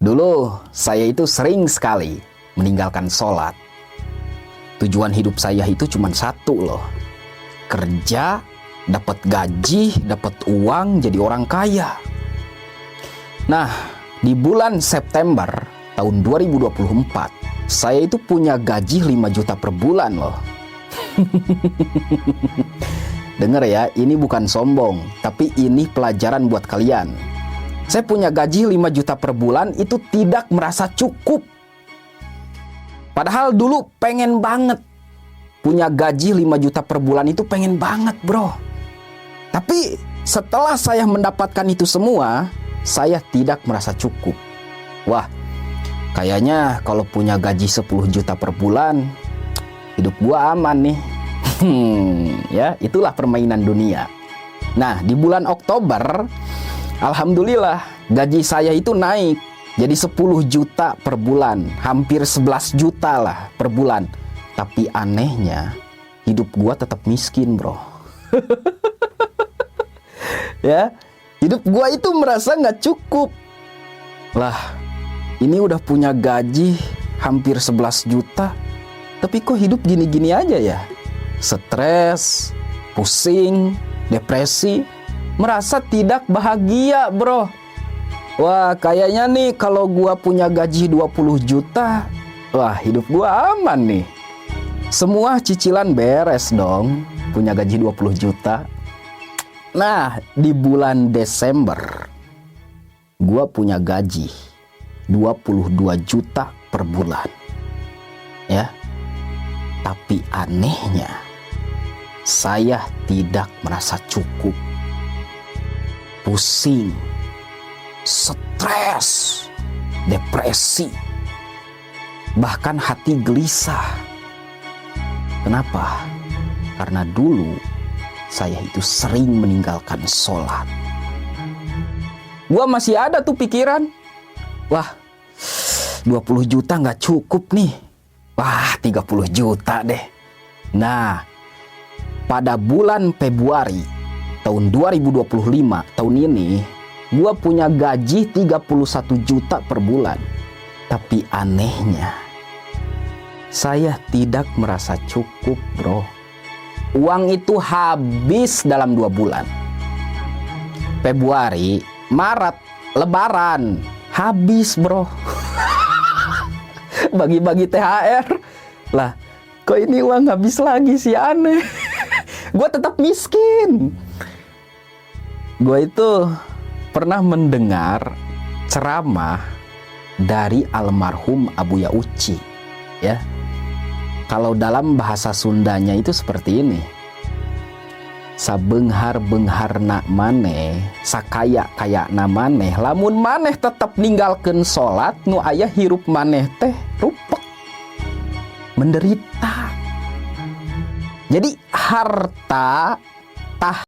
Dulu saya itu sering sekali meninggalkan sholat. Tujuan hidup saya itu cuma satu loh. Kerja, dapat gaji, dapat uang, jadi orang kaya. Nah, di bulan September tahun 2024, saya itu punya gaji 5 juta per bulan loh. Dengar ya, ini bukan sombong, tapi ini pelajaran buat kalian. Saya punya gaji 5 juta per bulan itu tidak merasa cukup. Padahal dulu pengen banget. Punya gaji 5 juta per bulan itu pengen banget bro. Tapi setelah saya mendapatkan itu semua, saya tidak merasa cukup. Wah, kayaknya kalau punya gaji 10 juta per bulan, hidup gua aman nih. Ya, itulah permainan dunia. Nah, di bulan Oktober, alhamdulillah gaji saya itu naik jadi 10 juta per bulan, hampir 11 juta lah per bulan. Tapi anehnya hidup gua tetap miskin bro. Ya, hidup gua itu merasa nggak cukup. Lah, ini udah punya gaji hampir 11 juta, tapi kok hidup gini-gini aja ya? Stres, pusing, depresi, merasa tidak bahagia bro. Wah, kayaknya nih kalau gua punya gaji 20 juta, wah hidup gua aman nih. Semua cicilan beres dong, punya gaji 20 juta. Nah, di bulan Desember, gua punya gaji 22 juta per bulan. Ya, tapi anehnya, saya tidak merasa cukup. Pusing, stres, depresi, bahkan hati gelisah. Kenapa? Karena dulu saya itu sering meninggalkan sholat. Gua masih ada tuh pikiran, wah 20 juta nggak cukup nih. Wah 30 juta deh. Nah, pada bulan Februari tahun 2025, tahun ini, gua punya gaji 31 juta per bulan. Tapi anehnya, saya tidak merasa cukup bro. Uang itu habis dalam 2 bulan. Februari, Maret, Lebaran, habis bro. Bagi-bagi THR. Lah, kok ini uang habis lagi sih, aneh. Gue tetap miskin. Gue itu pernah mendengar ceramah dari almarhum Abuya Uci. Ya, kalau dalam bahasa Sundanya itu seperti ini. Sabeunghar-beunghar nak maneh, sakaya-kaya na maneh, lamun maneh tetap ninggalkeun salat, nu aya hirup maneh teh rupek, menderita. Jadi harta tah